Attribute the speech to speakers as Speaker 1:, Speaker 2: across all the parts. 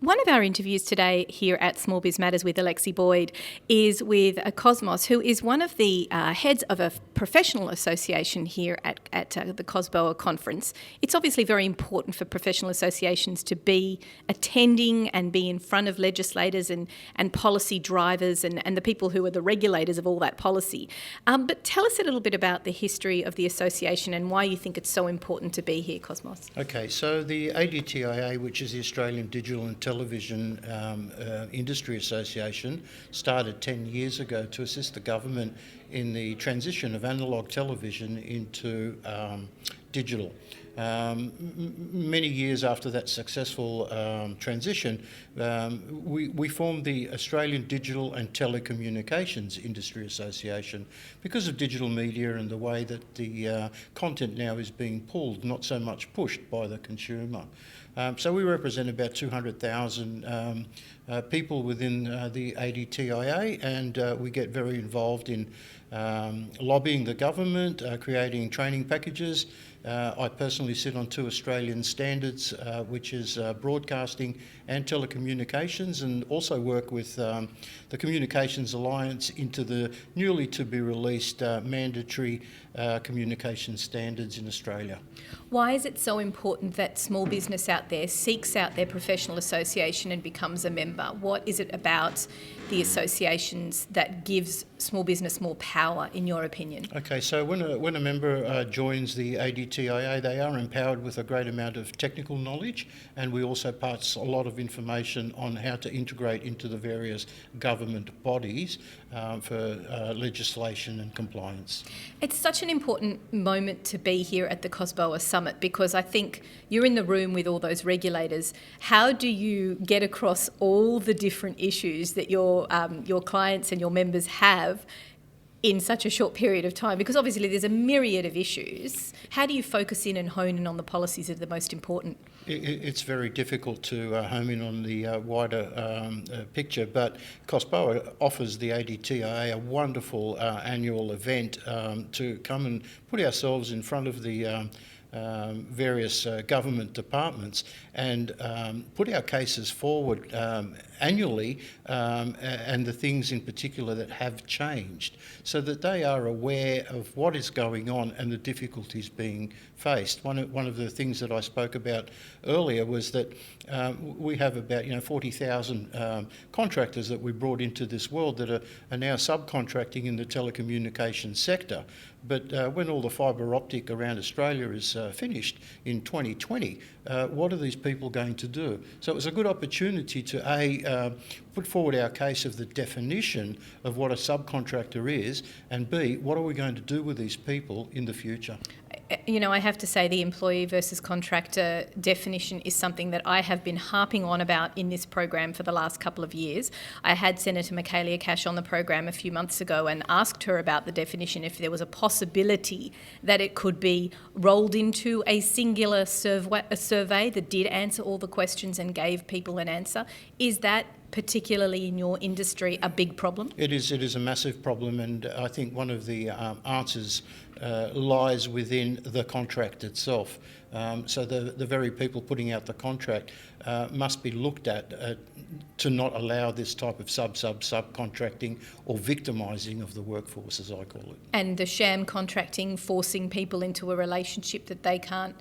Speaker 1: One of our interviews today here at Small Biz Matters with Alexi Boyd is with Cosmos, who is one of the heads of a professional association here at the COSBOA conference. It's obviously very important for professional associations to be attending and be in front of legislators and policy drivers and the people who are the regulators of all that policy. But tell us a little bit about the history of the association and why you think it's so important to be here, Cosmos.
Speaker 2: Okay, so the ADTIA, which is the Australian Digital and Television Industry Association, started 10 years ago to assist the government in the transition of analogue television into digital. Many years after that successful transition, we formed the Australian Digital and Telecommunications Industry Association because of digital media and the way that the content now is being pulled, not so much pushed by the consumer. So we represent about 200,000 people within the ADTIA, and we get very involved in lobbying the government, creating training packages. I personally sit on 2 Australian standards, which is broadcasting and telecommunications, and also work with the Communications Alliance into the newly to be released mandatory communication standards in Australia.
Speaker 1: Why is it so important that small business out there seeks out their professional association and becomes a member? What is it about the associations that gives small business more power, in your opinion?
Speaker 2: Okay, so when a member joins the ADTIA, they are empowered with a great amount of technical knowledge, and we also pass a lot of information on how to integrate into the various government bodies for legislation and compliance.
Speaker 1: It's such an important moment to be here at the COSBOA Summit, because I think you're in the room with all those regulators. How do you get across all the different issues that your clients and your members have in such a short period of time? Because obviously there's a myriad of issues. How do you focus in and hone in on the policies that are the most important?
Speaker 2: It's very difficult to home in on the wider picture, but COSBOA offers the ADTIA a wonderful annual event to come and put ourselves in front of the various government departments and put our cases forward annually and the things in particular that have changed, so that they are aware of what is going on and the difficulties being faced. One of the things that I spoke about earlier was that we have about 40,000 contractors that we brought into this world that are now subcontracting in the telecommunications sector. But when all the fibre optic around Australia is finished in 2020, what are these people going to do? So it was a good opportunity to put forward our case of the definition of what a subcontractor is, and B, what are we going to do with these people in the future?
Speaker 1: I have to say the employee versus contractor definition is something that I have been harping on about in this program for the last couple of years. I had Senator Michaelia Cash on the program a few months ago and asked her about the definition, if there was a possibility that it could be rolled into a singular survey that did answer all the questions and gave people an answer. Is that particularly in your industry a big problem?
Speaker 2: It is a massive problem, and I think one of the answers lies within the contract itself. So the very people putting out the contract must be looked at to not allow this type of subcontracting or victimising of the workforce, as I call it.
Speaker 1: And the sham contracting, forcing people into a relationship that they can't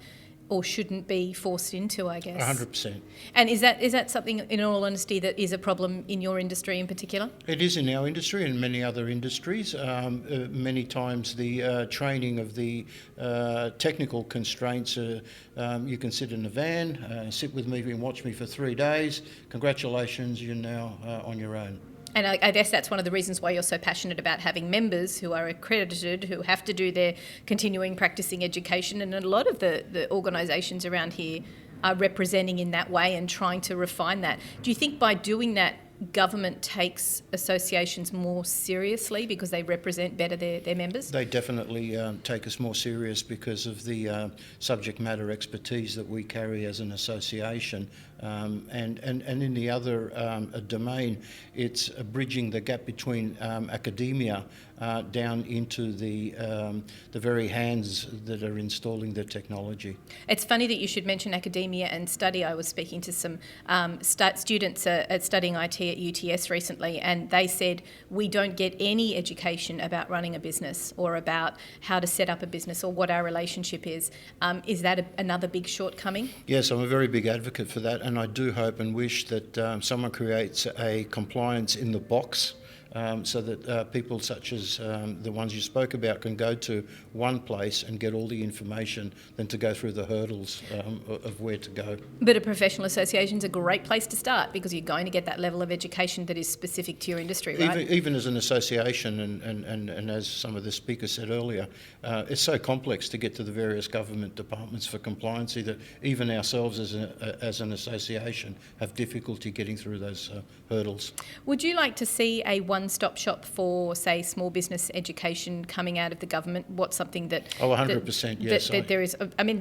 Speaker 1: or shouldn't be forced into, I guess.
Speaker 2: 100%.
Speaker 1: And is that something, in all honesty, that is a problem in your industry in particular?
Speaker 2: It is in our industry and many other industries. Many times the training of the technical constraints, you can sit in a van, sit with me and watch me for 3 days. Congratulations, you're now on your own.
Speaker 1: And I guess that's one of the reasons why you're so passionate about having members who are accredited, who have to do their continuing practicing education. And a lot of the organisations around here are representing in that way and trying to refine that. Do you think by doing that government takes associations more seriously because they represent better their members?
Speaker 2: They definitely take us more serious because of the subject matter expertise that we carry as an association. And in the other domain, it's bridging the gap between academia down into the very hands that are installing the technology.
Speaker 1: It's funny that you should mention academia and study. I was speaking to some students studying IT at UTS recently, and they said we don't get any education about running a business or about how to set up a business or what our relationship is. Is that another big shortcoming?
Speaker 2: Yes, I'm a very big advocate for that, and I do hope and wish that someone creates a compliance in the box so that people such as the ones you spoke about can go to one place and get all the information than to go through the hurdles of where to go.
Speaker 1: But a professional association is a great place to start because you're going to get that level of education that is specific to your industry, right?
Speaker 2: Even as an association, and as some of the speakers said earlier, it's so complex to get to the various government departments for compliancy that even ourselves as an association have difficulty getting through those hurdles.
Speaker 1: Would you like to see a one-stop shop for, say, small business education coming out of the government? What's something that...
Speaker 2: Oh, 100%, yes.
Speaker 1: That there is,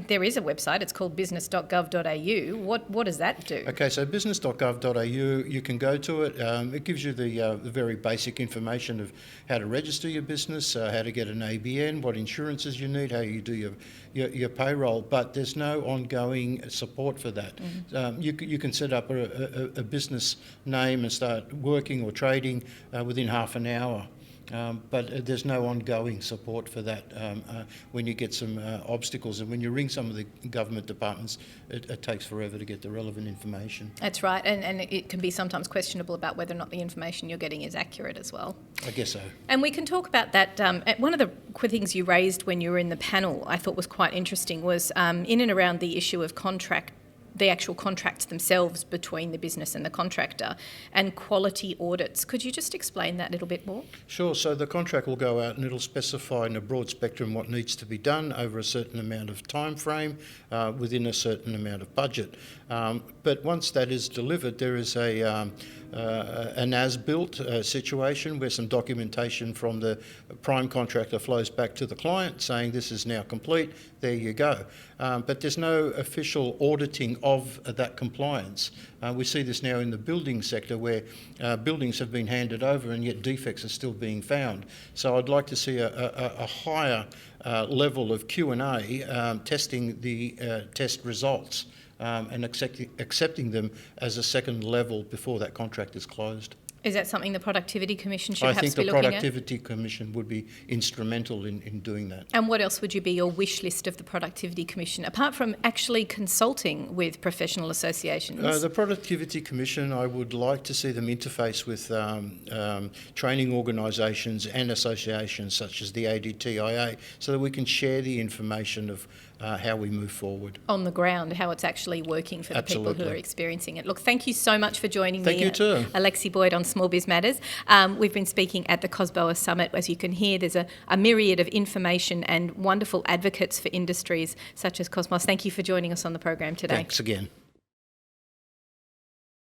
Speaker 1: there is a website. It's called business.gov.au. What does that do?
Speaker 2: Okay, so business.gov.au, you can go to it. It gives you the very basic information of how to register your business, how to get an ABN, what insurances you need, how you do your payroll, but there's no ongoing support for that. Mm-hmm. You can set up a business name and start working or trading within half an hour. But there's no ongoing support for that when you get some obstacles. And when you ring some of the government departments, it takes forever to get the relevant information.
Speaker 1: That's right. And it can be sometimes questionable about whether or not the information you're getting is accurate as well.
Speaker 2: I guess so.
Speaker 1: And we can talk about that. One of the things you raised when you were in the panel I thought was quite interesting was in and around the issue of the actual contracts themselves between the business and the contractor and quality audits. Could you just explain that a little bit more?
Speaker 2: Sure. So the contract will go out and it'll specify in a broad spectrum what needs to be done over a certain amount of time frame within a certain amount of budget. But once that is delivered, there is an as-built situation where some documentation from the prime contractor flows back to the client saying this is now complete, there you go. But there's no official auditing of that compliance. We see this now in the building sector where buildings have been handed over and yet defects are still being found. So I'd like to see a higher level of Q&A testing the test results and accepting them as a second level before that contract is closed.
Speaker 1: Is that something the Productivity Commission should perhaps be
Speaker 2: I think the
Speaker 1: looking at?
Speaker 2: Productivity Commission would be instrumental in doing that.
Speaker 1: And what else would you be your wish list of the Productivity Commission, apart from actually consulting with professional associations?
Speaker 2: The Productivity Commission, I would like to see them interface with training organisations and associations such as the ADTIA so that we can share the information of how we move forward.
Speaker 1: On the ground, how it's actually working for the
Speaker 2: Absolutely.
Speaker 1: people who are experiencing it. Look, thank you so much for joining me.
Speaker 2: Thank you too.
Speaker 1: Alexi Boyd on Small Biz Matters. We've been speaking at the COSBOA Summit. As you can hear, there's a myriad of information and wonderful advocates for industries such as Cosmos. Thank you for joining us on the program today.
Speaker 2: Thanks again.